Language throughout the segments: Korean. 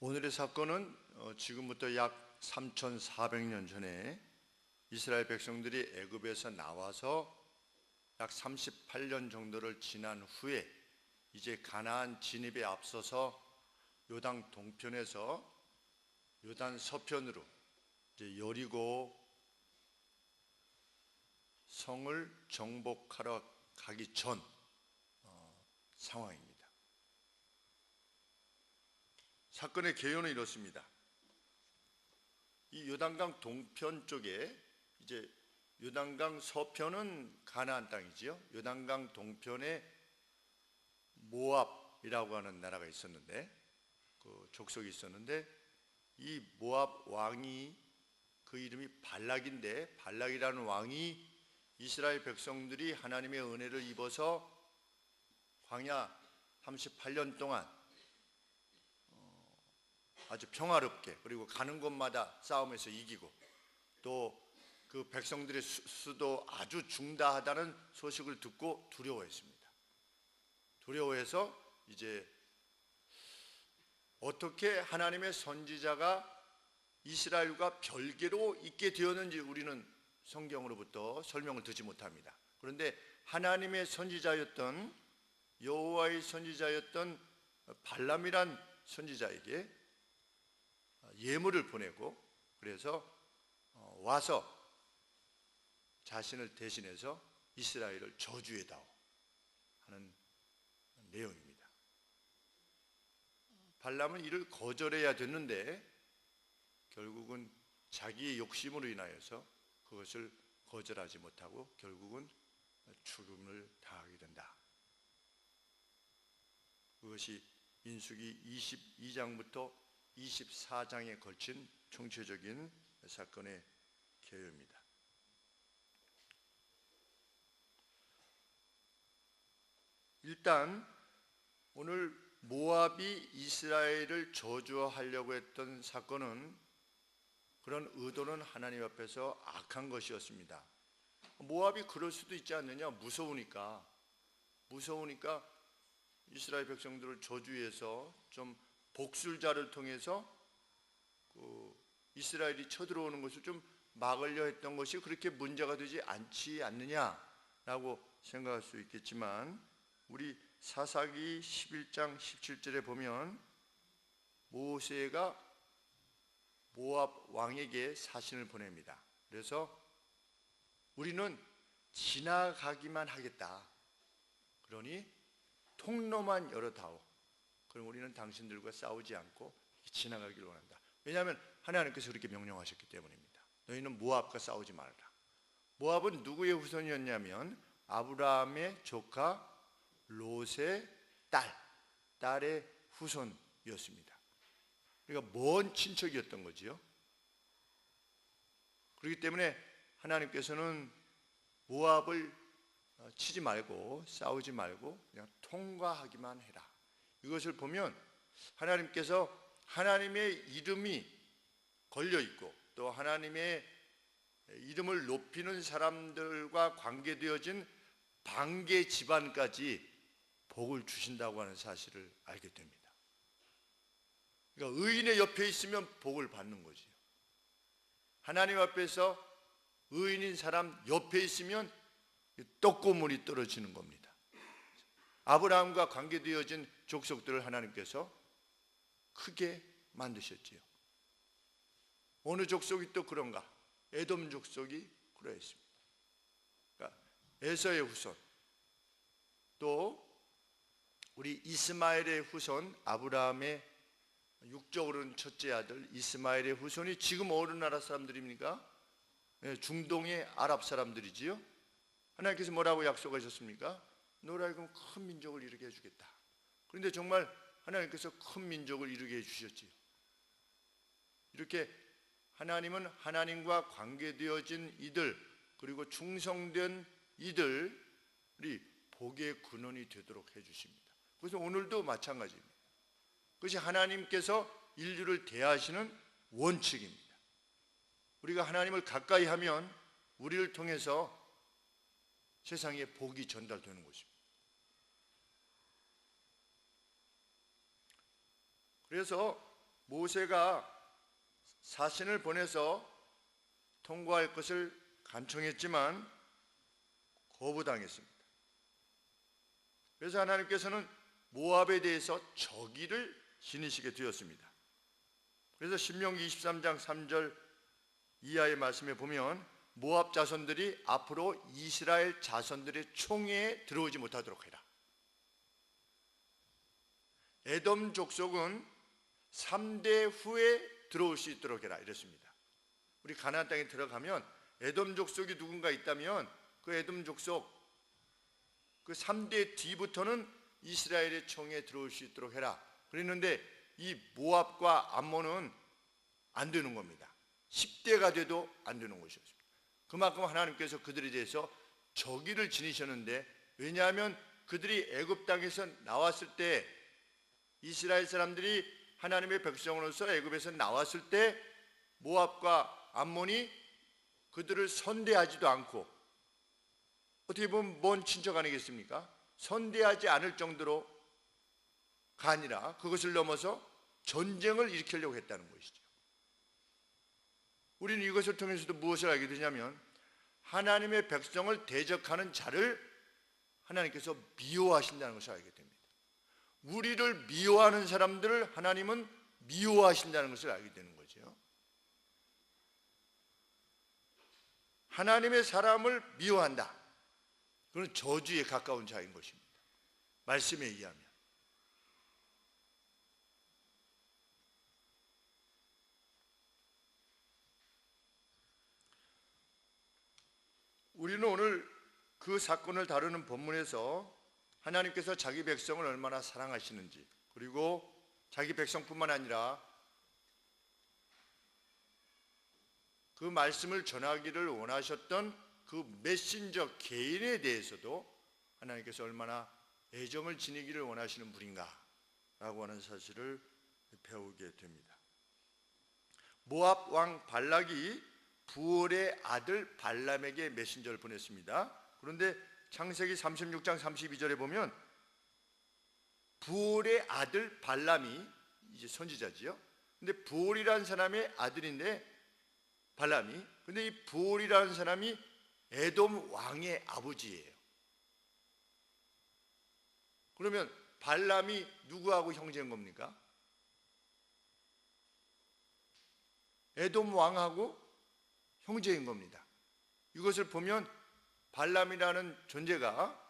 오늘의 사건은 지금부터 약 3,400년 전에 이스라엘 백성들이 애굽에서 나와서 약 38년 정도를 지난 후에 이제 가나안 진입에 앞서서 요단 동편에서 요단 서편으로 이제 여리고 성을 정복하러 가기 전 상황입니다. 사건의 개요는 이렇습니다. 이 요단강 동편 쪽에 이제 요단강 서편은 가나안 땅이지요. 요단강 동편에 모압이라고 하는 나라가 있었는데, 그 족속이 있었는데, 이 모압 왕이 그 이름이 발락인데, 발락이라는 왕이 이스라엘 백성들이 하나님의 은혜를 입어서 광야 38년 동안 아주 평화롭게, 그리고 가는 곳마다 싸움에서 이기고, 또 그 백성들의 수도 아주 중다하다는 소식을 듣고 두려워했습니다. 두려워해서 이제 어떻게 하나님의 선지자가 이스라엘과 별개로 있게 되었는지 우리는 성경으로부터 설명을 듣지 못합니다. 그런데 하나님의 선지자였던, 여호와의 선지자였던 발람이란 선지자에게 예물을 보내고, 그래서 와서 자신을 대신해서 이스라엘을 저주해다오 하는 내용입니다. 발람은 이를 거절해야 됐는데 결국은 자기의 욕심으로 인하여서 그것을 거절하지 못하고 결국은 죽음을 당하게 된다. 그것이 민수기 22장부터 24장에 걸친 총체적인 사건의 개요입니다. 일단 오늘 모압이 이스라엘을 저주하려고 했던 사건은, 그런 의도는 하나님 앞에서 악한 것이었습니다. 모압이 그럴 수도 있지 않느냐, 무서우니까 이스라엘 백성들을 저주해서 좀 복술자를 통해서 이스라엘이 쳐들어오는 것을 좀 막으려 했던 것이 그렇게 문제가 되지 않지 않느냐라고 생각할 수 있겠지만, 우리 사사기 11장 17절에 보면 모세가 모압 왕에게 사신을 보냅니다. 그래서 우리는 지나가기만 하겠다. 그러니 통로만 열어다오. 그럼 우리는 당신들과 싸우지 않고 지나가기를 원한다. 왜냐하면 하나님께서 그렇게 명령하셨기 때문입니다. 너희는 모압과 싸우지 말라. 모압은 누구의 후손이었냐면 아브라함의 조카 롯의 딸의 후손이었습니다. 그러니까 먼 친척이었던 거지요. 그렇기 때문에 하나님께서는 모압을 치지 말고 싸우지 말고 그냥 통과하기만 해라. 이것을 보면 하나님께서 하나님의 이름이 걸려있고 또 하나님의 이름을 높이는 사람들과 관계되어진 방계 집안까지 복을 주신다고 하는 사실을 알게 됩니다. 그러니까 의인의 옆에 있으면 복을 받는 거지요. 하나님 앞에서 의인인 사람 옆에 있으면 떡고물이 떨어지는 겁니다. 아브라함과 관계되어진 족속들을 하나님께서 크게 만드셨지요. 어느 족속이 또 그런가? 에돔 족속이 그러했습니다. 그러니까 에서의 후손, 또 우리 이스마엘의 후손, 아브라함의 육적으로는 첫째 아들 이스마엘의 후손이 지금 어느 나라 사람들입니까? 중동의 아랍 사람들이지요. 하나님께서 뭐라고 약속하셨습니까? 너로 하여금 큰 민족을 이루게 해주겠다. 그런데 정말 하나님께서 큰 민족을 이루게 해주셨지요. 이렇게 하나님은 하나님과 관계되어진 이들, 그리고 충성된 이들이 복의 근원이 되도록 해주십니다. 그래서 오늘도 마찬가지입니다. 그것이 하나님께서 인류를 대하시는 원칙입니다. 우리가 하나님을 가까이 하면 우리를 통해서 세상에 복이 전달되는 것입니다. 그래서 모세가 사신을 보내서 통과할 것을 간청했지만 거부당했습니다. 그래서 하나님께서는 모압에 대해서 저기를 지니시게 되었습니다. 그래서 신명기 23장 3절 이하의 말씀에 보면 모압 자손들이 앞으로 이스라엘 자손들의 총회에 들어오지 못하도록 해라. 에돔 족속은 3대 후에 들어올 수 있도록 해라 이랬습니다. 우리 가나안 땅에 들어가면 에돔 족속이 누군가 있다면 그 에돔 족속 그 3대 뒤부터는 이스라엘의 총회에 들어올 수 있도록 해라 그랬는데 이 모압과 암몬은 안 되는 겁니다. 10대가 돼도 안 되는 것이었습니다. 그만큼 하나님께서 그들에 대해서 저기를 지니셨는데, 왜냐하면 그들이 애굽 땅에서 나왔을 때, 이스라엘 사람들이 하나님의 백성으로서 애굽에서 나왔을 때 모압과 암몬이 그들을 선대하지도 않고, 어떻게 보면 뭔 친척 아니겠습니까? 선대하지 않을 정도로가 아니라 그것을 넘어서 전쟁을 일으키려고 했다는 것이죠. 우리는 이것을 통해서도 무엇을 알게 되냐면, 하나님의 백성을 대적하는 자를 하나님께서 미워하신다는 것을 알게 됩니다. 우리를 미워하는 사람들을 하나님은 미워하신다는 것을 알게 되는 거죠. 하나님의 사람을 미워한다. 그건 저주에 가까운 자인 것입니다. 말씀에 의하면. 우리는 오늘 그 사건을 다루는 본문에서 하나님께서 자기 백성을 얼마나 사랑하시는지, 그리고 자기 백성뿐만 아니라 그 말씀을 전하기를 원하셨던 그 메신저 개인에 대해서도 하나님께서 얼마나 애정을 지니기를 원하시는 분인가 라고 하는 사실을 배우게 됩니다. 모압 왕 발락이 부올의 아들 발람에게 메신저를 보냈습니다. 그런데 창세기 36장 32절에 보면 부올의 아들 발람이 이제 선지자지요. 근데 부올이라는 사람의 아들인데 발람이, 근데 이 부올이라는 사람이 에돔 왕의 아버지예요. 그러면 발람이 누구하고 형제인 겁니까? 에돔 왕하고 형제인 겁니다. 이것을 보면 발람이라는 존재가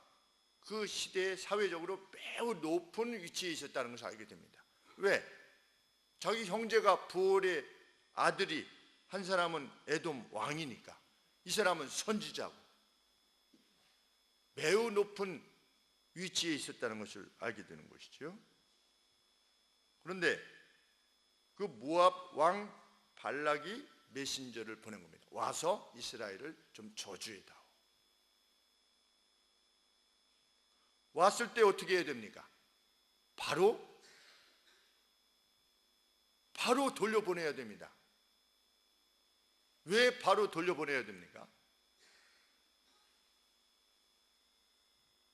그 시대에 사회적으로 매우 높은 위치에 있었다는 것을 알게 됩니다. 왜? 자기 형제가 부올의 아들이 한 사람은 에돔 왕이니까, 이 사람은 선지자고 매우 높은 위치에 있었다는 것을 알게 되는 것이죠. 그런데 그 모압 왕 발락이 메신저를 보낸 겁니다. 와서 이스라엘을 좀 저주해다오. 왔을 때 어떻게 해야 됩니까? 바로 돌려보내야 됩니다. 왜 바로 돌려보내야 됩니까?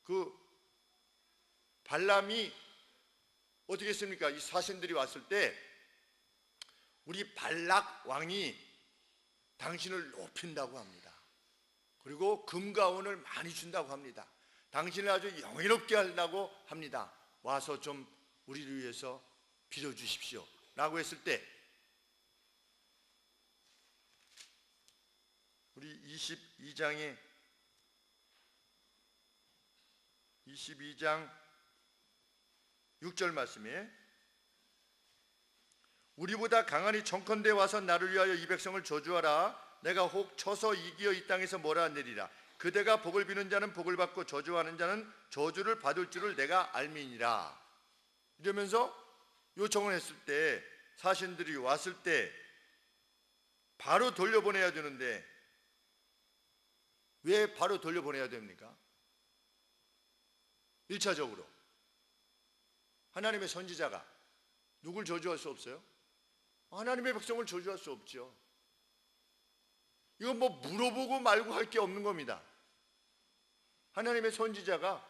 그 발람이 어떻게 했습니까? 이 사신들이 왔을 때 우리 발락 왕이 당신을 높인다고 합니다. 그리고 금과 은을 많이 준다고 합니다. 당신을 아주 영예롭게 한다고 합니다. 와서 좀 우리를 위해서 빌어주십시오 라고 했을 때, 우리 22장 6절 말씀에 우리보다 강하니 청컨대 와서 나를 위하여 이 백성을 저주하라. 내가 혹 쳐서 이기어 이 땅에서 몰아내리라. 그대가 복을 비는 자는 복을 받고 저주하는 자는 저주를 받을 줄을 내가 알미니라. 이러면서 요청을 했을 때, 사신들이 왔을 때 바로 돌려보내야 되는데 왜 바로 돌려보내야 됩니까? 1차적으로 하나님의 선지자가 누굴 저주할 수 없어요? 하나님의 백성을 저주할 수 없죠. 이건 뭐 물어보고 말고 할 게 없는 겁니다. 하나님의 선지자가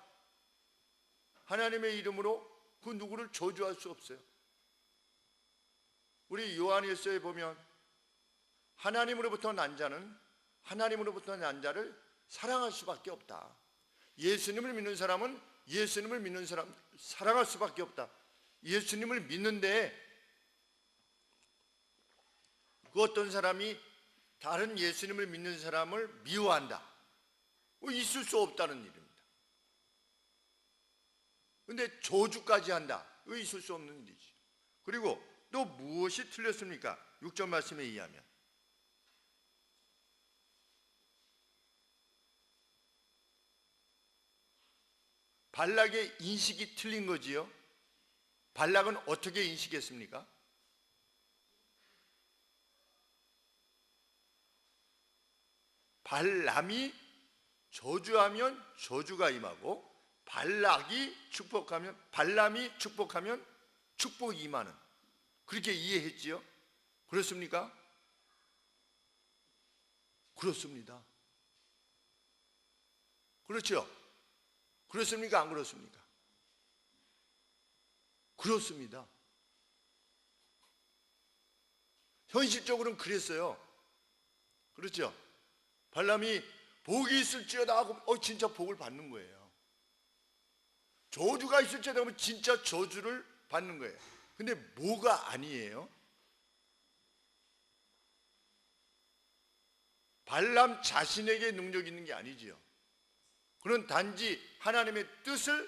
하나님의 이름으로 그 누구를 저주할 수 없어요. 우리 요한일서에 보면 하나님으로부터 난 자를 사랑할 수밖에 없다. 예수님을 믿는 사람은 예수님을 믿는 사람 사랑할 수밖에 없다. 예수님을 믿는데 그 어떤 사람이 다른 예수님을 믿는 사람을 미워한다. 있을 수 없다는 일입니다. 근데 저주까지 한다. 있을 수 없는 일이지. 그리고 또 무엇이 틀렸습니까? 6절 말씀에 의하면 발락의 인식이 틀린 거지요. 발락은 어떻게 인식했습니까? 발람이 저주하면 저주가 임하고 발람이 축복하면 축복이 임하는, 그렇게 이해했지요? 그렇습니까? 그렇습니다. 그렇죠? 그렇습니까? 안 그렇습니까? 그렇습니다. 현실적으로는 그랬어요. 그렇죠? 발람이 복이 있을지어다 하고 진짜 복을 받는 거예요. 저주가 있을지어다 하면 진짜 저주를 받는 거예요. 근데 뭐가 아니에요? 발람 자신에게 능력이 있는 게 아니지요. 그는 단지 하나님의 뜻을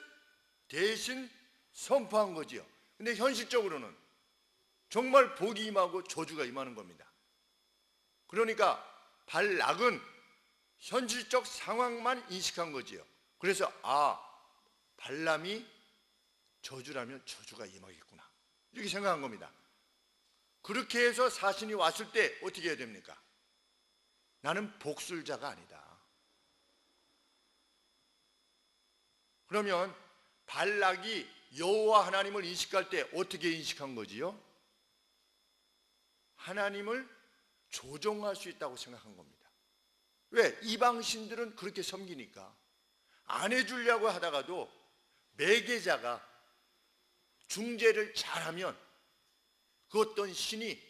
대신 선포한 거지요. 근데 현실적으로는 정말 복이 임하고 저주가 임하는 겁니다. 그러니까 발락은 현실적 상황만 인식한 거지요. 그래서 발람이 저주라면 저주가 임하겠구나, 이렇게 생각한 겁니다. 그렇게 해서 사신이 왔을 때 어떻게 해야 됩니까? 나는 복술자가 아니다. 그러면 발락이 여호와 하나님을 인식할 때 어떻게 인식한 거지요? 하나님을 조종할 수 있다고 생각한 겁니다. 왜? 이방신들은 그렇게 섬기니까. 안 해주려고 하다가도 매개자가 중재를 잘하면 그 어떤 신이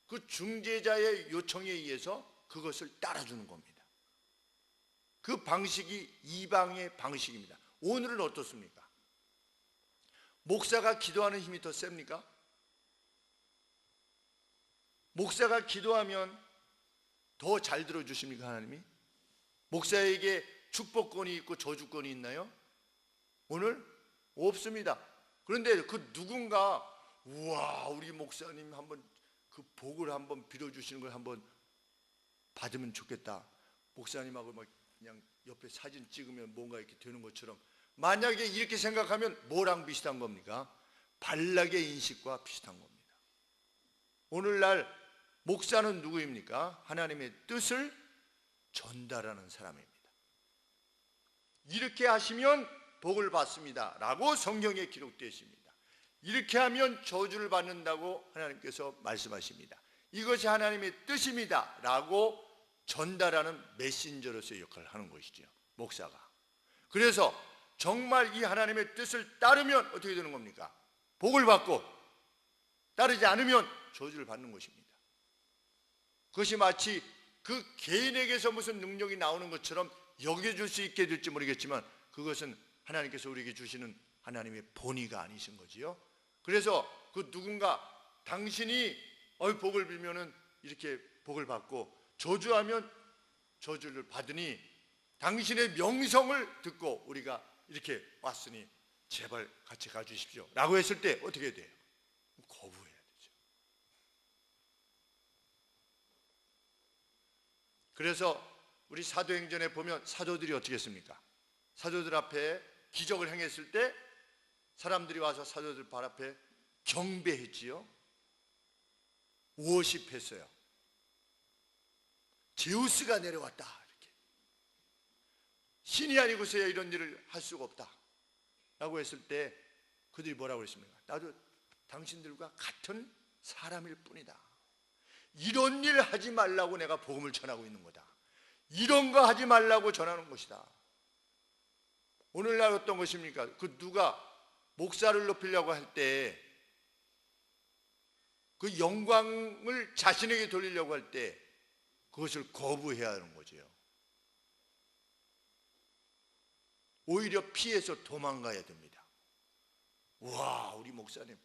그 중재자의 요청에 의해서 그것을 따라주는 겁니다. 그 방식이 이방의 방식입니다. 오늘은 어떻습니까? 목사가 기도하는 힘이 더 셉니까? 목사가 기도하면 더 잘 들어주십니까, 하나님이? 목사에게 축복권이 있고 저주권이 있나요? 오늘 없습니다. 그런데 그 누군가 우리 목사님 한번 그 복을 한번 빌어주시는 걸 한번 받으면 좋겠다. 목사님하고 막 그냥 옆에 사진 찍으면 뭔가 이렇게 되는 것처럼, 만약에 이렇게 생각하면 뭐랑 비슷한 겁니까? 발락의 인식과 비슷한 겁니다. 오늘날 목사는 누구입니까? 하나님의 뜻을 전달하는 사람입니다. 이렇게 하시면 복을 받습니다 라고 성경에 기록되어 있습니다. 이렇게 하면 저주를 받는다고 하나님께서 말씀하십니다. 이것이 하나님의 뜻입니다 라고 전달하는 메신저로서의 역할을 하는 것이죠, 목사가. 그래서 정말 이 하나님의 뜻을 따르면 어떻게 되는 겁니까? 복을 받고, 따르지 않으면 저주를 받는 것입니다. 그것이 마치 그 개인에게서 무슨 능력이 나오는 것처럼 여겨줄 수 있게 될지 모르겠지만 그것은 하나님께서 우리에게 주시는 하나님의 본의가 아니신 거지요. 그래서 그 누군가 당신이 복을 빌면은 이렇게 복을 받고 저주하면 저주를 받으니 당신의 명성을 듣고 우리가 이렇게 왔으니 제발 같이 가주십시오 라고 했을 때 어떻게 돼요? 거부해야 되죠. 그래서 우리 사도행전에 보면 사도들이 어떻게 했습니까? 사도들 앞에 기적을 행했을 때 사람들이 와서 사도들 발 앞에 경배했지요. 워십했어요. 제우스가 내려왔다, 이렇게. 신이 아니고서야 이런 일을 할 수가 없다 라고 했을 때 그들이 뭐라고 했습니까? 나도 당신들과 같은 사람일 뿐이다. 이런 일 하지 말라고 내가 복음을 전하고 있는 거다. 이런 거 하지 말라고 전하는 것이다. 오늘날 어떤 것입니까? 그 누가 목사를 높이려고 할 때 그 영광을 자신에게 돌리려고 할 때 그것을 거부해야 하는 거죠. 오히려 피해서 도망가야 됩니다. 와, 우리 목사님,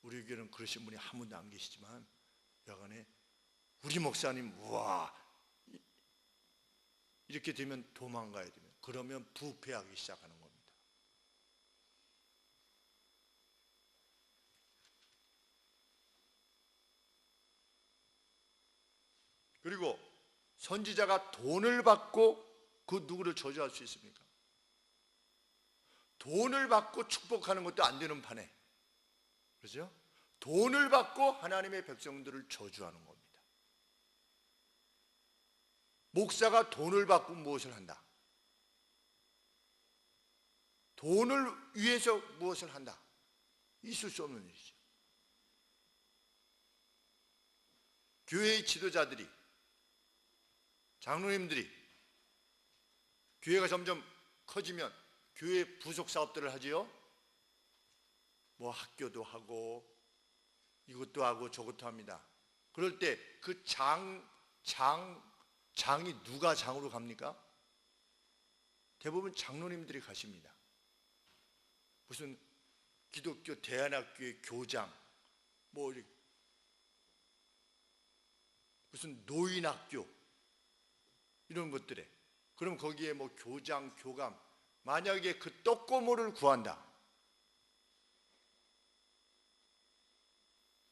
우리 교회는 그러신 분이 한 분도 안 계시지만 여간에 우리 목사님, 와, 이렇게 되면 도망가야 됩니다. 그러면 부패하기 시작하는 겁니다. 그리고 선지자가 돈을 받고 그 누구를 저주할 수 있습니까? 돈을 받고 축복하는 것도 안 되는 판에, 그렇죠? 돈을 받고 하나님의 백성들을 저주하는 겁니다. 목사가 돈을 받고 무엇을 한다? 돈을 위해서 무엇을 한다? 있을 수 없는 일이죠. 교회의 지도자들이, 장로님들이 교회가 점점 커지면 교회 부속 사업들을 하지요. 뭐 학교도 하고 이것도 하고 저것도 합니다. 그럴 때 그 장이 누가 장으로 갑니까? 대부분 장로님들이 가십니다. 무슨 기독교 대안학교의 교장, 뭐 무슨 노인학교 이런 것들에, 그럼 거기에 뭐 교장, 교감, 만약에 그 떡고물을 구한다,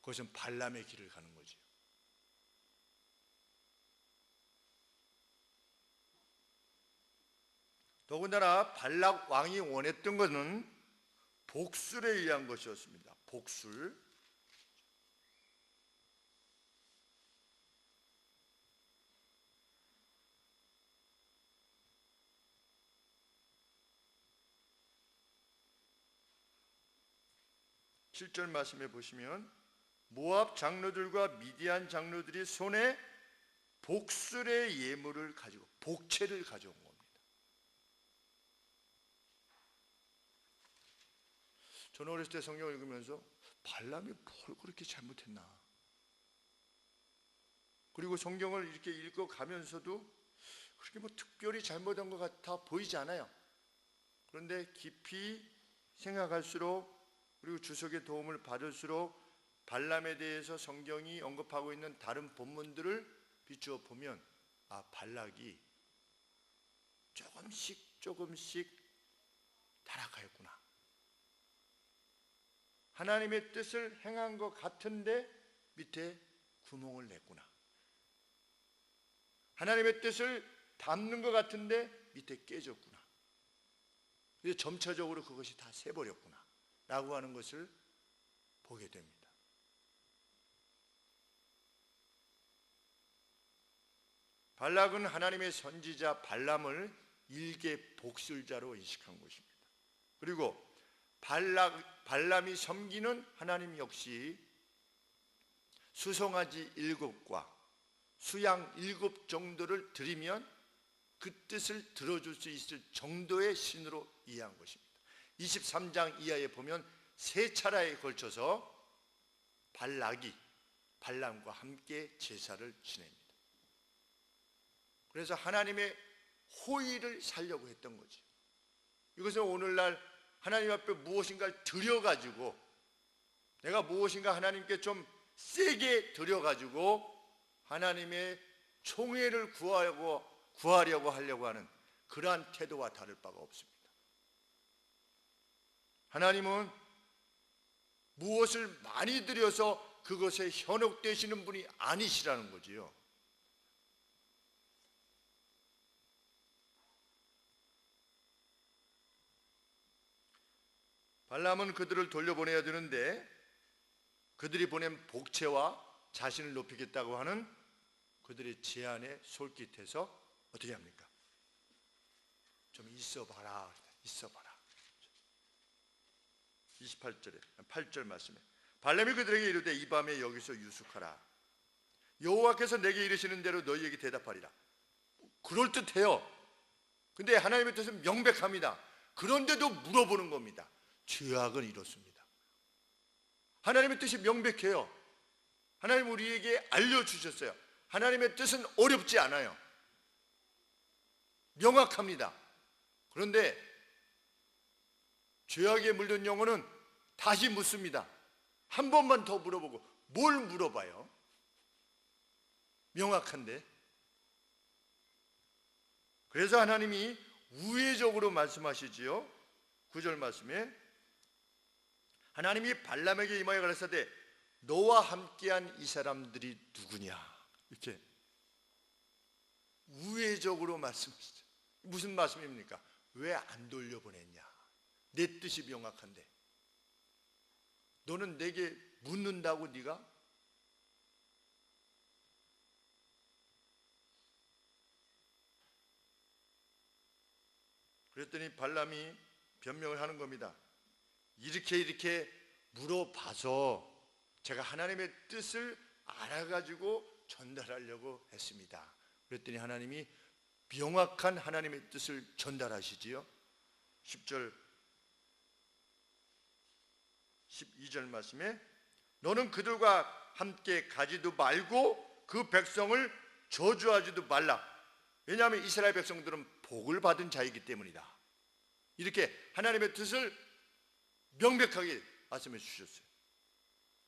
그것은 발람의 길을 가는 거죠. 더군다나 발락 왕이 원했던 것은 복술에 의한 것이었습니다. 복술. 칠 절 말씀해 보시면 모압 장로들과 미디안 장로들이 손에 복술의 예물을 가지고 복채를 가져온 겁니다. 저는 어렸을 때 성경을 읽으면서 발람이 뭘 그렇게 잘못했나, 그리고 성경을 이렇게 읽어가면서도 그렇게 뭐 특별히 잘못한 것 같아 보이지 않아요. 그런데 깊이 생각할수록, 그리고 주석의 도움을 받을수록 발람에 대해서 성경이 언급하고 있는 다른 본문들을 비추어 보면, 아, 발락이 조금씩 타락하였구나. 하나님의 뜻을 행한 것 같은데 밑에 구멍을 냈구나. 하나님의 뜻을 담는 것 같은데 밑에 깨졌구나. 그래서 점차적으로 그것이 다 새버렸구나 라고 하는 것을 보게 됩니다. 발락은 하나님의 선지자 발람을 일개 복술자로 인식한 것입니다. 그리고 발람이 섬기는 하나님 역시 수송아지 7과 수양 7 정도를 드리면 그 뜻을 들어줄 수 있을 정도의 신으로 이해한 것입니다. 23장 이하에 보면 3차례에 걸쳐서 발락이 발람과 함께 제사를 지냅니다. 그래서 하나님의 호의를 살려고 했던 거죠. 이것은 오늘날 하나님 앞에 무엇인가를 드려가지고, 내가 무엇인가 하나님께 좀 세게 드려가지고 하나님의 총애를 구하려고 하려고 하는 그러한 태도와 다를 바가 없습니다. 하나님은 무엇을 많이 드려서 그것에 현혹되시는 분이 아니시라는 거지요. 발람은 그들을 돌려보내야 되는데 그들이 보낸 복채와 자신을 높이겠다고 하는 그들의 제안에 솔깃해서 어떻게 합니까? 좀 있어봐라. 28절에 8절 말씀에 발람이 그들에게 이르되 이 밤에 여기서 유숙하라. 여호와께서 내게 이르시는 대로 너희에게 대답하리라. 그럴듯해요. 근데 하나님의 뜻은 명백합니다. 그런데도 물어보는 겁니다. 죄악은 이렇습니다. 하나님의 뜻이 명백해요. 하나님 우리에게 알려주셨어요. 하나님의 뜻은 어렵지 않아요. 명확합니다. 그런데 죄악에 물든 영혼은 다시 묻습니다. 한 번만 더 물어보고. 뭘 물어봐요? 명확한데. 그래서 하나님이 우회적으로 말씀하시지요. 9절 말씀에 하나님이 발람에게 임하여 가라사대 너와 함께한 이 사람들이 누구냐, 이렇게 우회적으로 말씀하시죠. 무슨 말씀입니까? 왜 안 돌려보냈냐? 내 뜻이 명확한데 너는 내게 묻는다고 네가? 그랬더니 발람이 변명을 하는 겁니다. 이렇게 물어봐서 제가 하나님의 뜻을 알아가지고 전달하려고 했습니다. 그랬더니 하나님이 명확한 하나님의 뜻을 전달하시지요. 10절 12절 말씀에 너는 그들과 함께 가지도 말고 그 백성을 저주하지도 말라. 왜냐하면 이스라엘 백성들은 복을 받은 자이기 때문이다. 이렇게 하나님의 뜻을 명백하게 말씀해 주셨어요.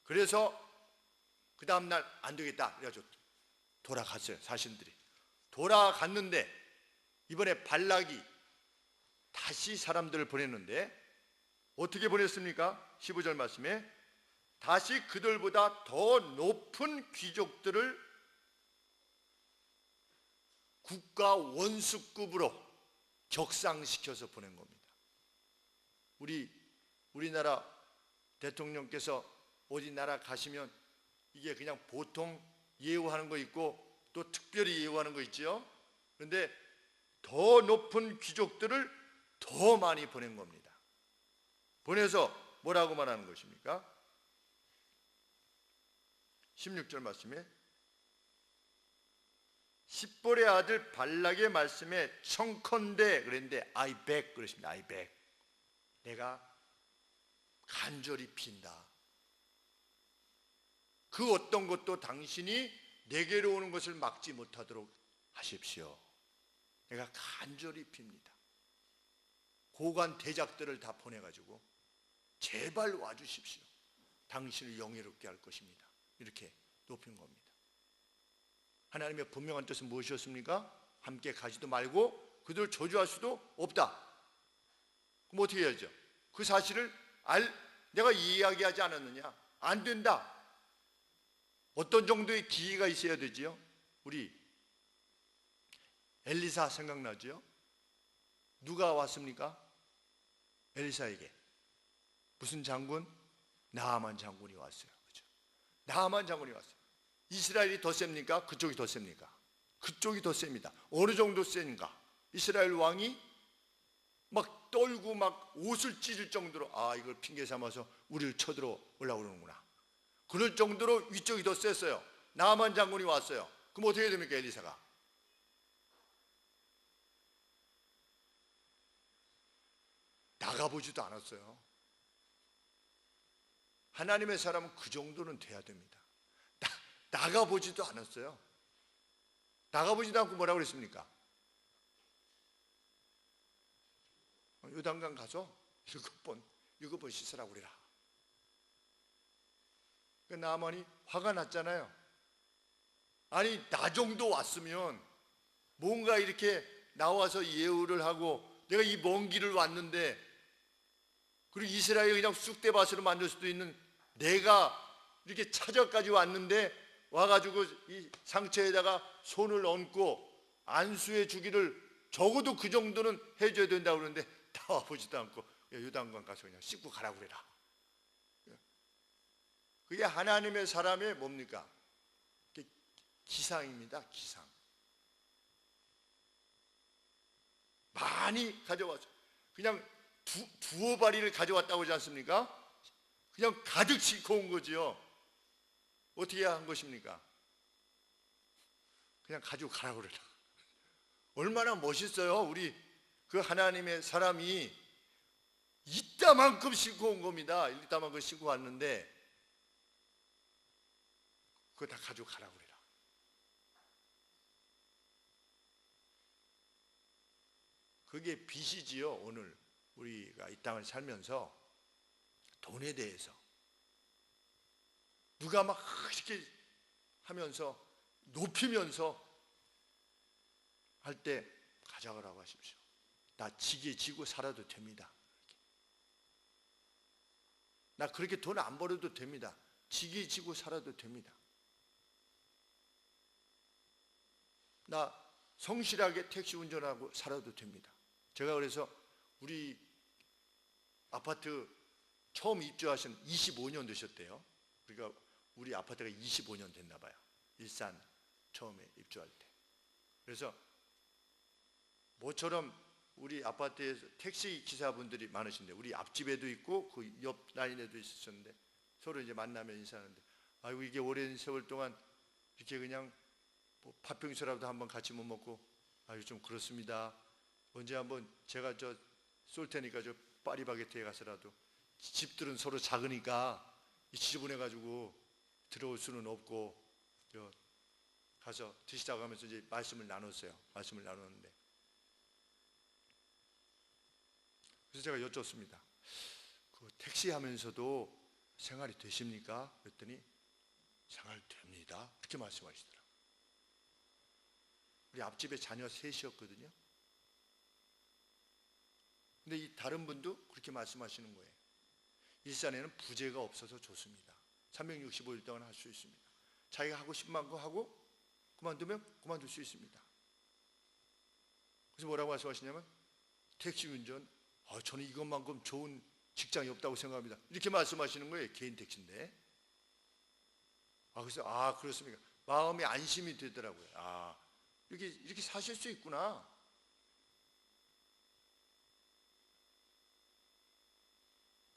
그래서 그 다음날 안 되겠다 그래가지고 돌아갔어요. 사신들이 돌아갔는데 이번에 발락이 다시 사람들을 보냈는데 어떻게 보냈습니까? 15절 말씀에 다시 그들보다 더 높은 귀족들을 국가 원수급으로 격상시켜서 보낸 겁니다. 우리나라 대통령께서 어디 나라 가시면 이게 그냥 보통 예우하는 거 있고 또 특별히 예우하는 거 있죠. 그런데 더 높은 귀족들을 더 많이 보낸 겁니다. 보내서 뭐라고 말하는 것입니까? 16절 말씀에 십볼의 아들 발락의 말씀에 청컨대 그랬는데 I beg 그러십니다. I beg. 내가 간절히 빈다. 그 어떤 것도 당신이 내게로 오는 것을 막지 못하도록 하십시오. 내가 간절히 빕니다. 고관 대작들을 다 보내가지고 제발 와주십시오. 당신을 영예롭게 할 것입니다. 이렇게 높인 겁니다. 하나님의 분명한 뜻은 무엇이었습니까? 함께 가지도 말고 그들을 저주할 수도 없다. 그럼 어떻게 해야죠? 그 사실을 내가 이야기하지 않았느냐? 안 된다. 어떤 정도의 기회가 있어야 되지요? 우리 엘리사 생각나죠? 누가 왔습니까? 엘리사에게 무슨 장군? 나아만 장군이 왔어요. 그렇죠? 나아만 장군이 왔어요. 이스라엘이 더 셉니까? 그쪽이 더 셉니까? 그쪽이 더 셉니다. 어느 정도 센가? 이스라엘 왕이 막 떨고 막 옷을 찢을 정도로 이걸 핑계 삼아서 우리를 쳐들어 오려고 그러는구나. 그럴 정도로 위쪽이 더 셌어요. 나아만 장군이 왔어요. 그럼 어떻게 됩니까? 엘리사가 나가보지도 않았어요. 하나님의 사람은 그 정도는 돼야 됩니다. 나가보지도 않았어요. 나가보지도 않고 뭐라고 그랬습니까? 요단강 가서 7번 씻으라고 그래라. 나아만이 화가 났잖아요. 아니 나 정도 왔으면 뭔가 이렇게 나와서 예우를 하고 내가 이 먼 길을 왔는데 그리고 이스라엘이 그냥 쑥대밭으로 만들 수도 있는 내가 이렇게 차저까지 왔는데 와가지고 이 상처에다가 손을 얹고 안수해 주기를 적어도 그 정도는 해줘야 된다고 그러는데 나와보지도 않고 요단강 가서 그냥 씻고 가라고 그래라. 그게 하나님의 사람의 뭡니까? 기상입니다. 기상. 많이 가져왔죠. 그냥 두어 바리를 가져왔다고 하지 않습니까? 그냥 가득 싣고 온 거지요. 어떻게 한 것입니까? 그냥 가지고 가라고 그래라. 얼마나 멋있어요. 우리 그 하나님의 사람이 이따만큼 싣고 온 겁니다. 이따만큼 싣고 왔는데 그거 다 가지고 가라고 그래라. 그게 빚이지요. 오늘 우리가 이 땅을 살면서 돈에 대해서 누가 막 이렇게 하면서 높이면서 할 때 가져가라고 하십시오. 나 지게 지고 살아도 됩니다. 나 그렇게 돈 안 벌어도 됩니다. 지게 지고 살아도 됩니다. 나 성실하게 택시 운전하고 살아도 됩니다. 제가 그래서 우리 아파트 처음 입주하신 25년 되셨대요. 그러니까 우리 아파트가 25년 됐나 봐요. 일산 처음에 입주할 때. 그래서 모처럼 우리 아파트에서 택시 기사분들이 많으신데 우리 앞집에도 있고 그 옆 라인에도 있으셨는데 서로 이제 만나면 인사하는데 아이고 이게 오랜 세월 동안 이렇게 그냥 뭐 팥빙수라도 한번 같이 못 먹고 아유 좀 그렇습니다. 언제 한번 제가 저 쏠 테니까 저 파리바게트에 가서라도 집들은 서로 작으니까 지저분해 가지고 들어올 수는 없고 저 가서 드시자고 하면서 이제 말씀을 나눴어요. 말씀을 나눴는데 그래서 제가 여쭙습니다. 그 택시 하면서도 생활이 되십니까? 그랬더니 생활 됩니다. 그렇게 말씀하시더라고요. 우리 앞집에 자녀 셋이었거든요. 근데 이 다른 분도 그렇게 말씀하시는 거예요. 일산에는 부재가 없어서 좋습니다. 365일 동안 할 수 있습니다. 자기가 하고 싶은 거 하고 그만두면 그만둘 수 있습니다. 그래서 뭐라고 말씀하시냐면 택시 운전 저는 이것만큼 좋은 직장이 없다고 생각합니다. 이렇게 말씀하시는 거예요. 개인 택시인데. 그래서 그렇습니까? 마음이 안심이 되더라고요. 이렇게 사실 수 있구나.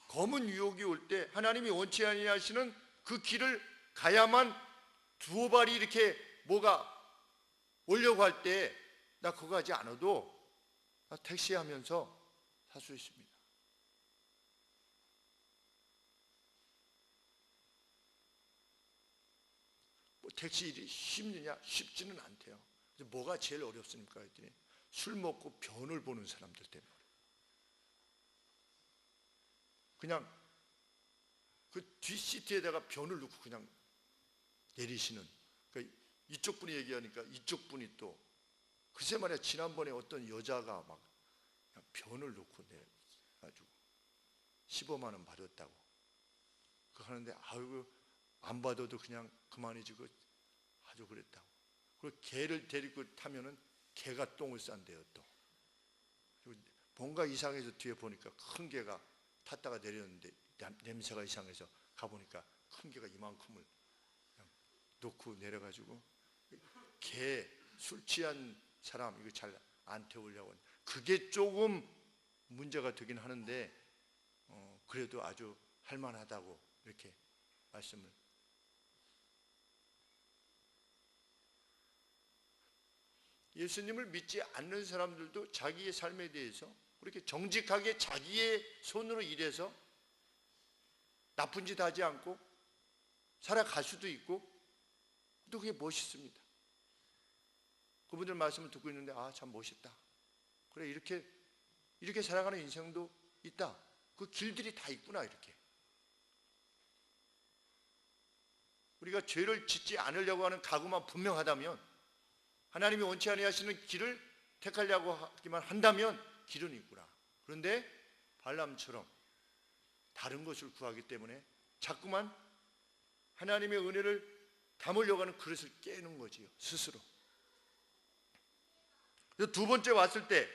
검은 유혹이 올 때 하나님이 원치 아니하시는 그 길을 가야만 두어 발이 이렇게 뭐가 오려고 할 때 나 그거 하지 않아도 나 택시 하면서 살 수 있습니다. 뭐 택시 일이 쉽느냐? 쉽지는 않대요. 뭐가 제일 어렵습니까? 했더니 술 먹고 변을 보는 사람들 때문에 그냥 그 뒷시트에다가 변을 넣고 그냥 내리시는 그러니까 이쪽 분이 얘기하니까 이쪽 분이 또 글쎄 말이야 지난번에 어떤 여자가 막 그냥 변을 넣고 내가지고 15만 원 받았다고 그거 하는데 아이고 안 받아도 그냥 그만이지 그 아주 그랬다고. 그리고 개를 데리고 타면은 개가 똥을 싼대요 또. 그리고 뭔가 이상해서 뒤에 보니까 큰 개가 탔다가 내렸는데 냄새가 이상해서 가보니까 큰 개가 이만큼을 그냥 놓고 내려가지고 개 술 취한 사람 이거 잘 안 태우려고 그게 조금 문제가 되긴 하는데 그래도 아주 할만하다고 이렇게 말씀을. 예수님을 믿지 않는 사람들도 자기의 삶에 대해서 그렇게 정직하게 자기의 손으로 일해서 나쁜 짓 하지 않고 살아갈 수도 있고 또 그게 멋있습니다. 그분들 말씀을 듣고 있는데 참 멋있다. 그래 이렇게 살아가는 인생도 있다. 그 길들이 다 있구나 이렇게. 우리가 죄를 짓지 않으려고 하는 각오만 분명하다면 하나님이 원치 아니하시는 길을 택하려고 하기만 한다면 길은 있구나. 그런데 발람처럼 다른 것을 구하기 때문에 자꾸만 하나님의 은혜를 담으려고 하는 그릇을 깨는 거지요. 스스로. 그래서 두 번째 왔을 때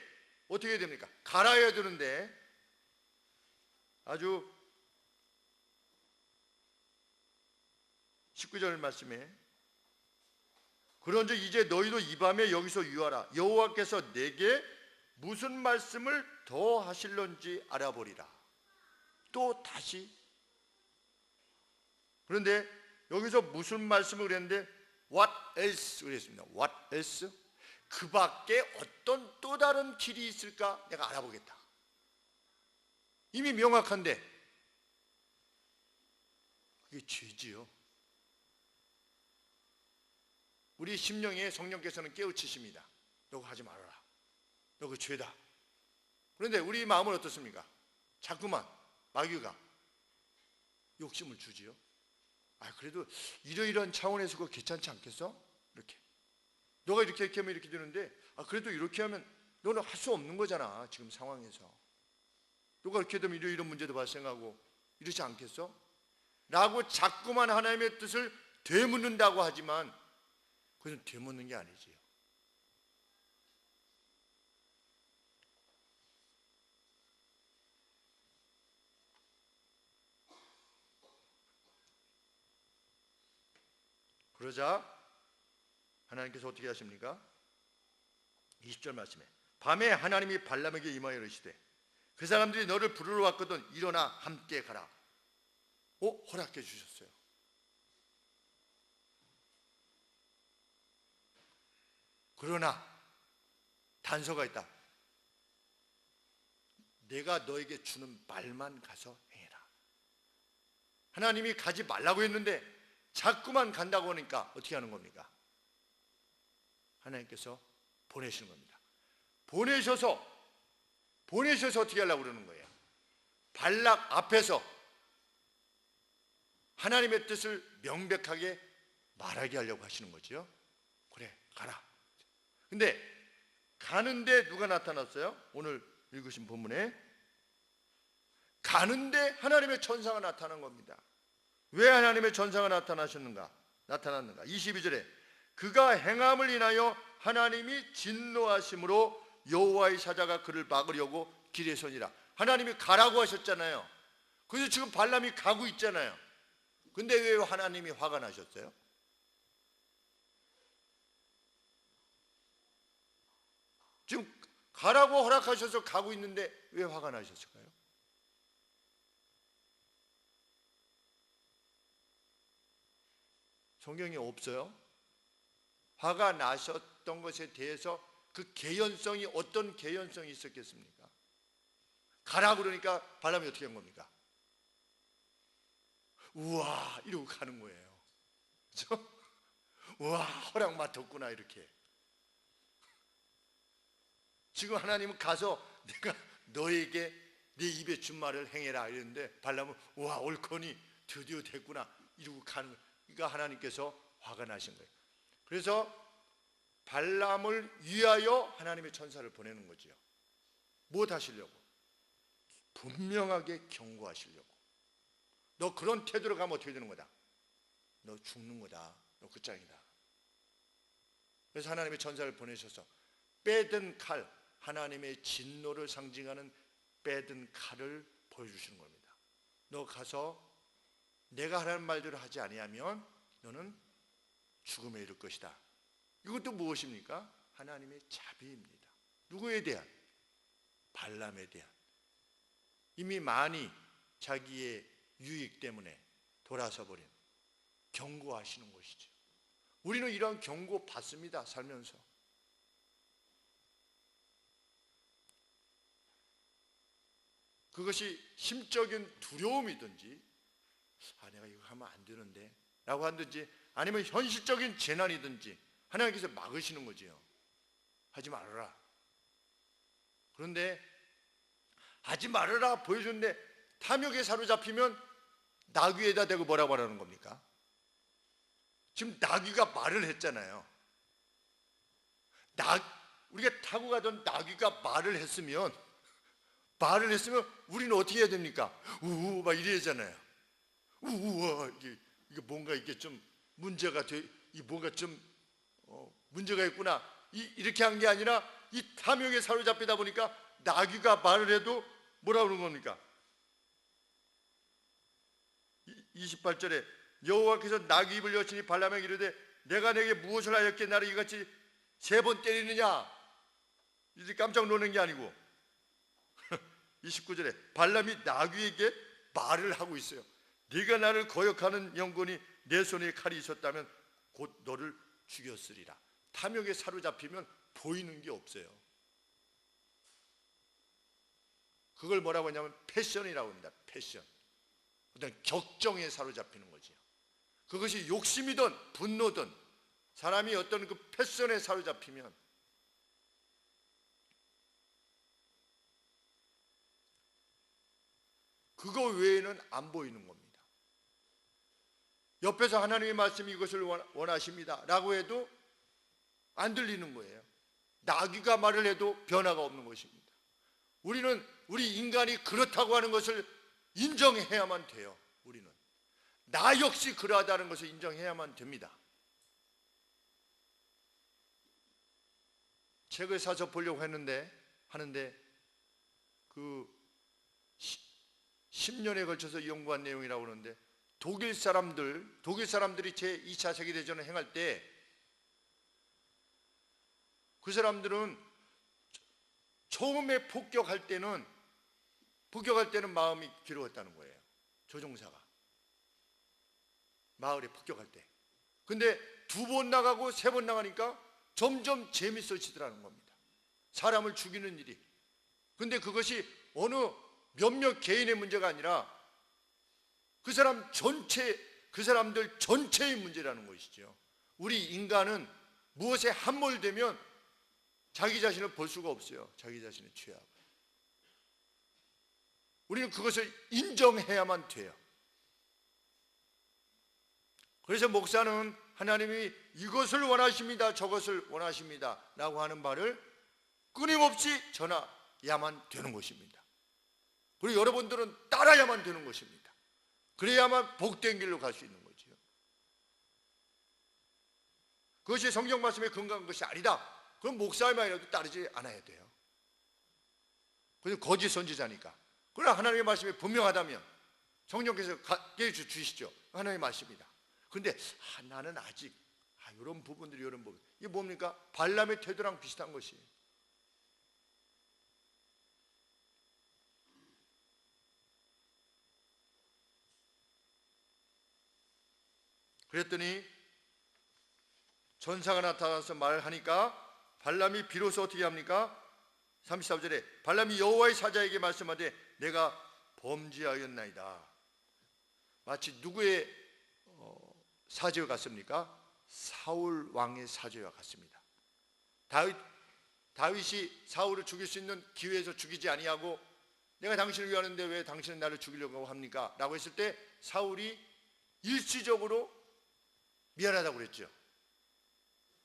어떻게 됩니까? 갈아야 되는데 아주 19절 말씀에 그런즉 이제 너희도 이 밤에 여기서 유하라. 여호와께서 내게 무슨 말씀을 더 하실런지 알아보리라. 또 다시. 그런데 여기서 무슨 말씀을 그랬는데 what else 그랬습니다. what else? 그 밖에 어떤 또 다른 길이 있을까 내가 알아보겠다. 이미 명확한데 그게 죄지요. 우리 심령에 성령께서는 깨우치십니다. 너 그거 하지 말아라. 너 그거 죄다. 그런데 우리 마음은 어떻습니까? 자꾸만 마귀가 욕심을 주지요. 그래도 이러이러한 차원에서 그거 괜찮지 않겠어? 이렇게. 너가 이렇게 하면 이렇게 되는데, 그래도 이렇게 하면 너는 할 수 없는 거잖아, 지금 상황에서. 너가 이렇게 되면 이런 문제도 발생하고 이러지 않겠어? 라고 자꾸만 하나님의 뜻을 되묻는다고 하지만 그것은 되묻는 게 아니지요. 그러자 하나님께서 어떻게 하십니까? 20절 말씀에 밤에 하나님이 발람에게 임하여 이르시되 그 사람들이 너를 부르러 왔거든 일어나 함께 가라. 허락해 주셨어요. 그러나 단서가 있다. 내가 너에게 주는 말만 가서 행해라. 하나님이 가지 말라고 했는데 자꾸만 간다고 하니까 어떻게 하는 겁니까? 하나님께서 보내시는 겁니다. 보내셔서 어떻게 하려고 그러는 거예요? 발락 앞에서 하나님의 뜻을 명백하게 말하게 하려고 하시는 거죠. 그래, 가라. 근데 가는데 누가 나타났어요? 오늘 읽으신 본문에 가는데 하나님의 천사가 나타난 겁니다. 왜 하나님의 천사가 나타났는가? 22절에 그가 행함을 인하여 하나님이 진노하심으로 여호와의 사자가 그를 막으려고 길에 서니라. 하나님이 가라고 하셨잖아요. 그래서 지금 발람이 가고 있잖아요. 근데 왜 하나님이 화가 나셨어요? 지금 가라고 허락하셔서 가고 있는데 왜 화가 나셨을까요? 성경에 없어요. 화가 나셨던 것에 대해서 그 개연성이 어떤 개연성이 있었겠습니까? 가라 그러니까 발람이 어떻게 한 겁니까? 우와 이러고 가는 거예요. 그렇죠? 우와 허락 맡았구나 이렇게. 지금 하나님은 가서 내가 너에게 내 입에 준 말을 행해라 이랬는데 발람은 우와 옳거니 드디어 됐구나 이러고 가는 거예요. 그러니까 하나님께서 화가 나신 거예요. 그래서 발람을 위하여 하나님의 천사를 보내는 거지요. 무엇 하시려고? 분명하게 경고하시려고. 너 그런 태도로 가면 어떻게 되는 거다? 너 죽는 거다. 너 끝장이다. 그래서 하나님의 천사를 보내셔서 빼든 칼, 하나님의 진노를 상징하는 빼든 칼을 보여주시는 겁니다. 너 가서 내가 하라는 말대로 하지 아니하면 너는 죽음에 이를 것이다. 이것도 무엇입니까? 하나님의 자비입니다. 누구에 대한? 발람에 대한. 이미 많이 자기의 유익 때문에 돌아서 버린 경고하시는 것이죠. 우리는 이러한 경고 받습니다. 살면서. 그것이 심적인 두려움이든지 내가 이거 하면 안 되는데 라고 하든지 아니면 현실적인 재난이든지 하나님께서 막으시는 거지요. 하지 말아라. 그런데 하지 말아라 보여주는데 탐욕에 사로잡히면 나귀에다 대고 뭐라고 하라는 겁니까? 지금 나귀가 말을 했잖아요. 우리가 타고 가던 나귀가 말을 했으면 우리는 어떻게 해야 됩니까? 우우 막 이래야잖아요. 우와 이게 뭔가 이게 좀 문제가 뭔가 좀 문제가 있구나 이렇게 한 게 아니라 이 탐욕에 사로잡히다 보니까 나귀가 말을 해도 뭐라 그러는 겁니까? 28절에 여호와께서 나귀 입을 여시니 발람에게 이르되 내가 내게 무엇을 하였기에 나를 이같이 3번 때리느냐? 이제 깜짝 놀란 게 아니고 29절에 발람이 나귀에게 말을 하고 있어요. 네가 나를 거역하는 영혼이 내 손에 칼이 있었다면 곧 너를 죽였으리라. 탐욕에 사로잡히면 보이는 게 없어요. 그걸 뭐라고 하냐면 패션이라고 합니다. 패션. 어떤 격정에 사로잡히는 거죠. 그것이 욕심이든 분노든 사람이 어떤 그 패션에 사로잡히면 그거 외에는 안 보이는 겁니다. 옆에서 하나님의 말씀이 이것을 원하십니다 라고 해도 안 들리는 거예요. 나귀가 말을 해도 변화가 없는 것입니다. 우리 인간이 그렇다고 하는 것을 인정해야만 돼요. 우리는 나 역시 그러하다는 것을 인정해야만 됩니다. 책을 사서 보려고 하는데 그 10년에 걸쳐서 연구한 내용이라고 하는데, 독일 사람들이 제2차 세계대전을 행할 때 그 사람들은 처음에 폭격할 때는 마음이 괴로웠다는 거예요. 조종사가 마을에 폭격할 때. 근데 2번 나가고 3번 나가니까 점점 재밌어지더라는 겁니다. 사람을 죽이는 일이. 근데 그것이 어느 몇몇 개인의 문제가 아니라 그 사람들 전체의 문제라는 것이죠. 우리 인간은 무엇에 함몰되면 자기 자신을 볼 수가 없어요. 자기 자신의 죄악. 우리는 그것을 인정해야만 돼요. 그래서 목사는 하나님이 이것을 원하십니다, 저것을 원하십니다 라고 하는 말을 끊임없이 전해야만 되는 것입니다. 그리고 여러분들은 따라야만 되는 것입니다. 그래야만 복된 길로 갈 수 있는 거죠. 그것이 성경 말씀에 근거한 것이 아니다, 그럼 목사의 말이라도 따르지 않아야 돼요. 그래서 거짓 선지자니까. 그러나 하나님의 말씀이 분명하다면 성령께서 깨주시죠. 하나님의 말씀이다. 그런데 나는 아직 이런 부분들이 이런 부분, 이게 뭡니까? 발람의 태도랑 비슷한 것이에요. 그랬더니 전사가 나타나서 말하니까 발람이 비로소 어떻게 합니까? 33절에 발람이 여호와의 사자에게 말씀하되 내가 범죄하였나이다. 마치 누구의 사제와 같습니까? 사울 왕의 사제와 같습니다. 다윗이 사울을 죽일 수 있는 기회에서 죽이지 아니하고 내가 당신을 위하는데 왜 당신은 나를 죽이려고 합니까? 라고 했을 때 사울이 일시적으로 미안하다고 그랬죠.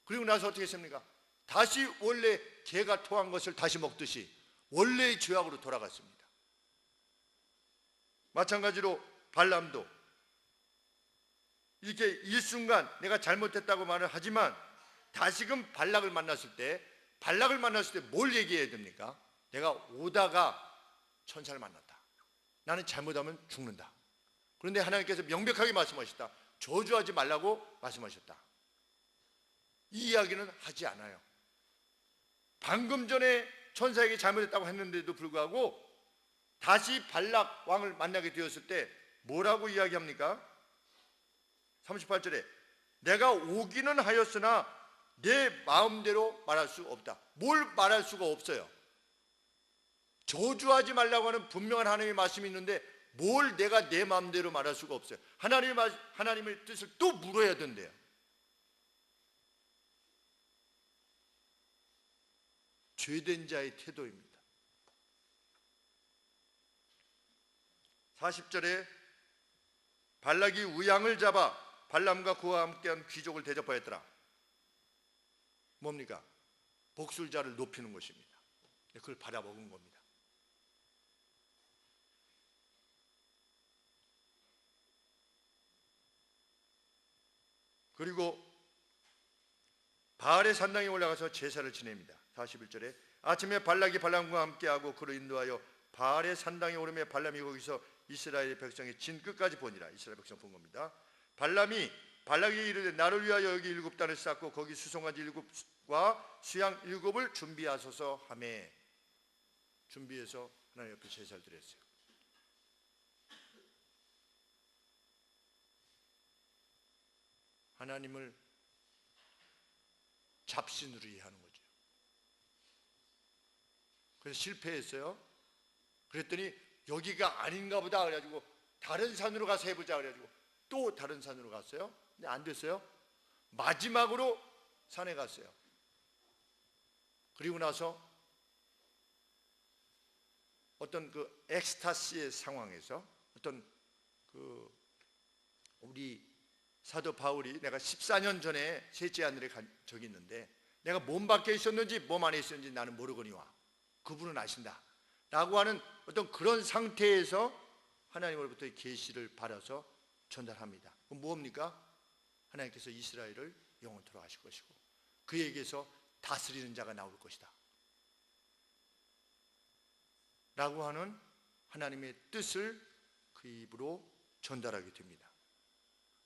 그리고 나서 어떻게 했습니까? 다시 원래 개가 토한 것을 다시 먹듯이 원래의 죄악으로 돌아갔습니다. 마찬가지로 발람도 이렇게 일순간 내가 잘못했다고 말을 하지만 다시금 발락을 만났을 때 뭘 얘기해야 됩니까? 내가 오다가 천사를 만났다. 나는 잘못하면 죽는다. 그런데 하나님께서 명백하게 말씀하셨다. 저주하지 말라고 말씀하셨다. 이 이야기는 하지 않아요. 방금 전에 천사에게 잘못했다고 했는데도 불구하고 다시 발락 왕을 만나게 되었을 때 뭐라고 이야기합니까? 38절에 내가 오기는 하였으나 내 마음대로 말할 수 없다. 뭘 말할 수가 없어요. 저주하지 말라고 하는 분명한 하나님의 말씀이 있는데 뭘 내가 내 마음대로 말할 수가 없어요. 하나님의 뜻을 또 물어야 된대요. 죄된 자의 태도입니다. 40절에 발락이 우양을 잡아 발람과 그와 함께한 귀족을 대접하였더라. 뭡니까? 복술자를 높이는 것입니다. 그걸 받아먹은 겁니다. 그리고 바알의 산당에 올라가서 제사를 지냅니다. 41절에 아침에 발락이 발람과 함께하고 그를 인도하여 바알의 산당에 오르며 발람이 거기서 이스라엘 백성의 진 끝까지 보니라. 이스라엘 백성 본 겁니다. 발락이 이르되 나를 위하여 여기 7단을 쌓고 거기 수송아지 7과 수양 7을 준비하소서 하매 준비해서 하나님 옆에 제사를 드렸어요. 하나님을 잡신으로 이해하는 거죠. 그래서 실패했어요. 그랬더니 여기가 아닌가 보다 그래가지고 다른 산으로 가서 해보자 그래가지고 또 다른 산으로 갔어요. 근데 안 됐어요. 마지막으로 산에 갔어요. 그리고 나서 어떤 그 엑스타시의 상황에서 어떤 그 우리 사도 바울이 내가 14년 전에 셋째 하늘에 간 적이 있는데 내가 몸 밖에 있었는지 몸 안에 있었는지 나는 모르거니와 그분은 아신다 라고 하는 어떤 그런 상태에서 하나님으로부터의 계시를 받아서 전달합니다. 그럼 뭡니까? 하나님께서 이스라엘을 영원토록 하실 것이고 그에게서 다스리는 자가 나올 것이다 라고 하는 하나님의 뜻을 그 입으로 전달하게 됩니다.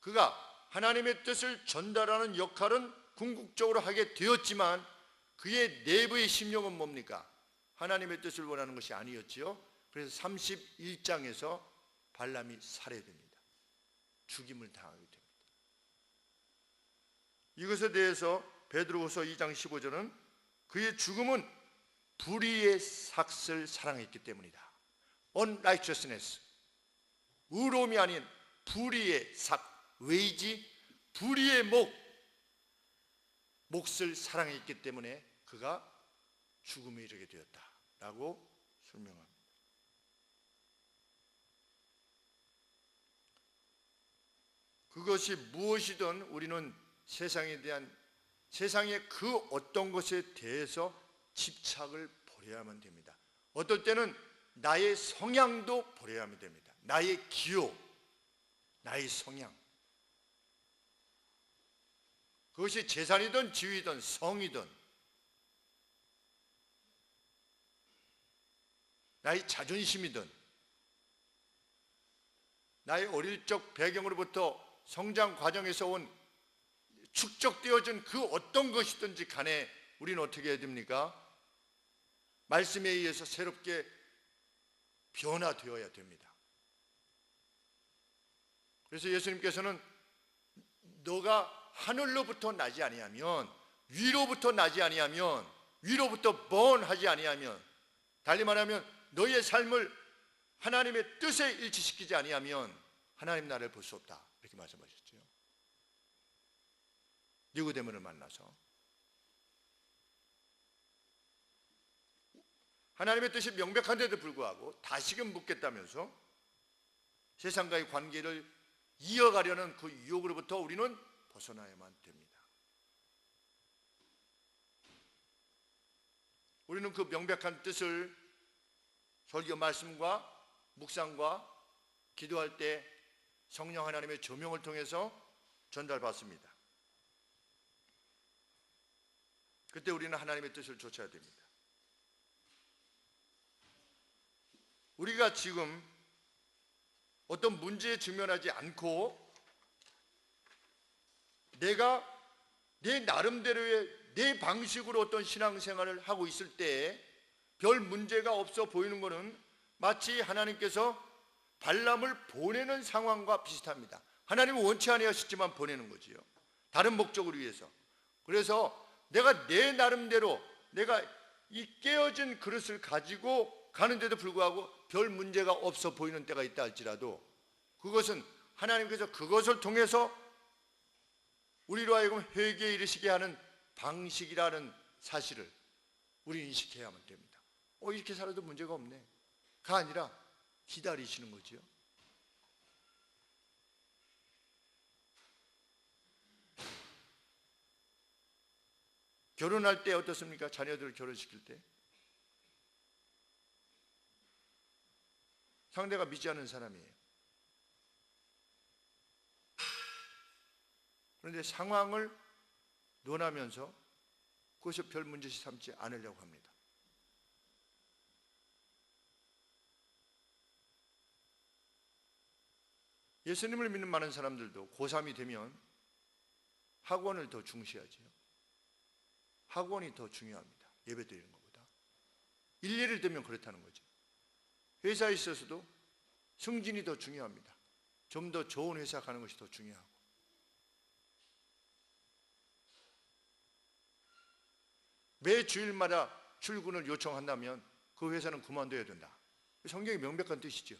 그가 하나님의 뜻을 전달하는 역할은 궁극적으로 하게 되었지만 그의 내부의 심령은 뭡니까? 하나님의 뜻을 원하는 것이 아니었지요. 그래서 31장에서 발람이 살해됩니다. 죽임을 당하게 됩니다. 이것에 대해서 베드로후서 2장 15절은 그의 죽음은 불의의 삭을 사랑했기 때문이다. unrighteousness, 의로움이 아닌 불의의 삭, 왜이지? 불의의 몫을 사랑했기 때문에 그가 죽음에 이르게 되었다라고 설명합니다. 그것이 무엇이든 우리는 세상의 그 어떤 것에 대해서 집착을 버려야만 됩니다. 어떨 때는 나의 성향도 버려야만 됩니다. 나의 기호, 나의 성향, 그것이 재산이든 지위든 성이든 나의 자존심이든 나의 어릴 적 배경으로부터 성장 과정에서 온 축적되어진 그 어떤 것이든지 간에 우리는 어떻게 해야 됩니까? 말씀에 의해서 새롭게 변화되어야 됩니다. 그래서 예수님께서는 너가 하늘로부터 나지 아니하면, 위로부터 나지 아니하면, 위로부터 번하지 아니하면, 달리 말하면 너의 삶을 하나님의 뜻에 일치시키지 아니하면 하나님 나라를 볼 수 없다, 이렇게 말씀하셨죠. 니고데모를 만나서 하나님의 뜻이 명백한데도 불구하고 다시금 묻겠다면서 세상과의 관계를 이어가려는 그 유혹으로부터 우리는 벗어나야만 됩니다. 우리는 그 명백한 뜻을 설교 말씀과 묵상과 기도할 때 성령 하나님의 조명을 통해서 전달받습니다. 그때 우리는 하나님의 뜻을 좇아야 됩니다. 우리가 지금 어떤 문제에 직면하지 않고 내가 내 나름대로의 내 방식으로 어떤 신앙생활을 하고 있을 때 별 문제가 없어 보이는 것은 마치 하나님께서 발람을 보내는 상황과 비슷합니다. 하나님은 원치 아니하셨지만 보내는 거지요. 다른 목적을 위해서. 그래서 내가 내 나름대로 내가 이 깨어진 그릇을 가지고 가는데도 불구하고 별 문제가 없어 보이는 때가 있다 할지라도 그것은 하나님께서 그것을 통해서 우리로 하여금 회개에 이르시게 하는 방식이라는 사실을 우리 인식해야만 됩니다. 이렇게 살아도 문제가 없네 가 아니라 기다리시는 거지요. 결혼할 때 어떻습니까? 자녀들을 결혼시킬 때 상대가 믿지 않는 사람이에요. 그런데 상황을 논하면서 그것을 별 문제시 삼지 않으려고 합니다. 예수님을 믿는 많은 사람들도 고3이 되면 학원을 더 중시하지요. 학원이 더 중요합니다. 예배 드리는 것보다. 일례를 들면 그렇다는 거죠. 회사에 있어서도 승진이 더 중요합니다. 좀 더 좋은 회사 가는 것이 더 중요하고. 매 주일마다 출근을 요청한다면 그 회사는 그만둬야 된다. 성경이 명백한 뜻이죠.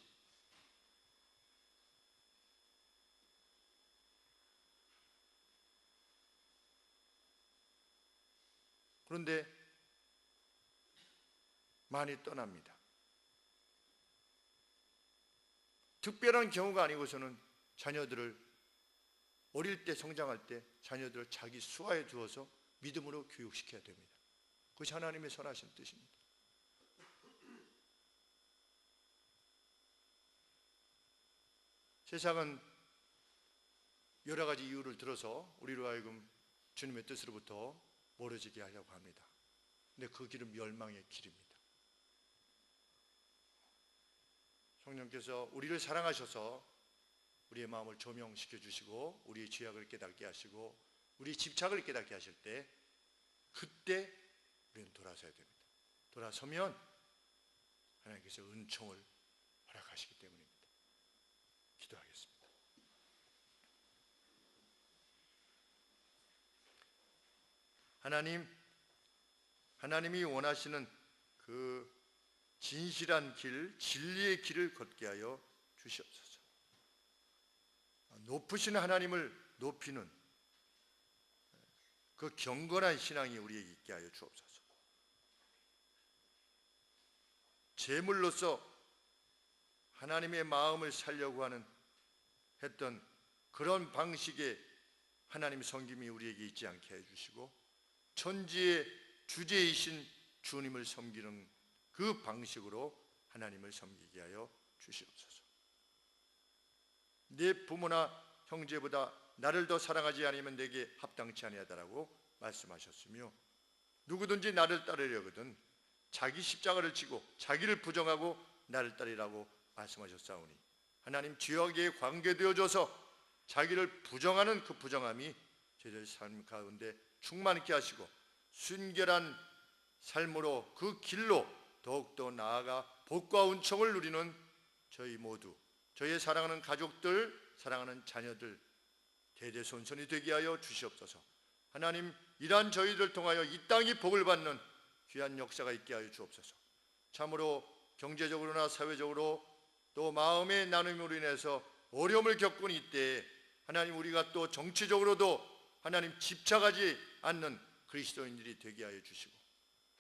그런데 많이 떠납니다. 특별한 경우가 아니고서는 자녀들을 어릴 때 성장할 때 자녀들을 자기 수하에 두어서 믿음으로 교육시켜야 됩니다. 그것이 하나님의 선하신 뜻입니다. 세상은 여러 가지 이유를 들어서 우리로 하여금 주님의 뜻으로부터 멀어지게 하려고 합니다. 근데 그 길은 멸망의 길입니다. 성령께서 우리를 사랑하셔서 우리의 마음을 조명시켜 주시고 우리의 죄악을 깨닫게 하시고 우리의 집착을 깨닫게 하실 때 그때 우리는 돌아서야 됩니다. 돌아서면 하나님께서 은총을 허락하시기 때문입니다. 기도하겠습니다. 하나님이 원하시는 그 진실한 길, 진리의 길을 걷게 하여 주시옵소서. 높으신 하나님을 높이는 그 경건한 신앙이 우리에게 있게 하여 주옵소서. 제물로서 하나님의 마음을 살려고 했던 그런 방식의 하나님 섬김이 우리에게 있지 않게 해주시고 천지의 주제이신 주님을 섬기는 그 방식으로 하나님을 섬기게 하여 주시옵소서. 내 부모나 형제보다 나를 더 사랑하지 않으면 내게 합당치 아니하다라고 말씀하셨으며 누구든지 나를 따르려거든 자기 십자가를 지고 자기를 부정하고 나를 따르라고 말씀하셨사오니 하나님 죄악에 관계되어져서 자기를 부정하는 그 부정함이 저희들 삶 가운데 충만케 하시고 순결한 삶으로 그 길로 더욱더 나아가 복과 은총을 누리는 저희 모두, 저희의 사랑하는 가족들, 사랑하는 자녀들 대대손손이 되게 하여 주시옵소서. 하나님, 이러한 저희들 통하여 이 땅이 복을 받는 귀한 역사가 있게 하여 주옵소서. 참으로 경제적으로나 사회적으로 또 마음의 나눔으로 인해서 어려움을 겪은 이때에 하나님, 우리가 또 정치적으로도 하나님 집착하지 않는 그리스도인들이 되게 하여 주시고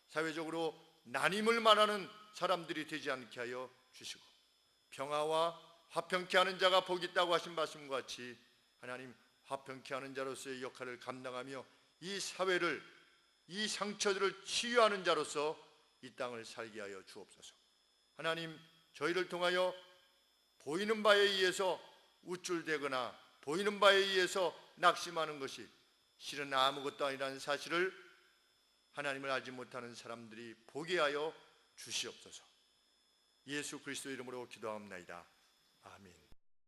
사회적으로 난임을 말하는 사람들이 되지 않게 하여 주시고 평화와 화평케 하는 자가 복이 있다고 하신 말씀과 같이 하나님, 화평케 하는 자로서의 역할을 감당하며 이 사회를, 이 상처들을 치유하는 자로서 이 땅을 살게 하여 주옵소서. 하나님, 저희를 통하여 보이는 바에 의해서 우쭐대거나 보이는 바에 의해서 낙심하는 것이 실은 아무것도 아니라는 사실을 하나님을 알지 못하는 사람들이 보게 하여 주시옵소서. 예수 그리스도 이름으로 기도하옵나이다. 아멘.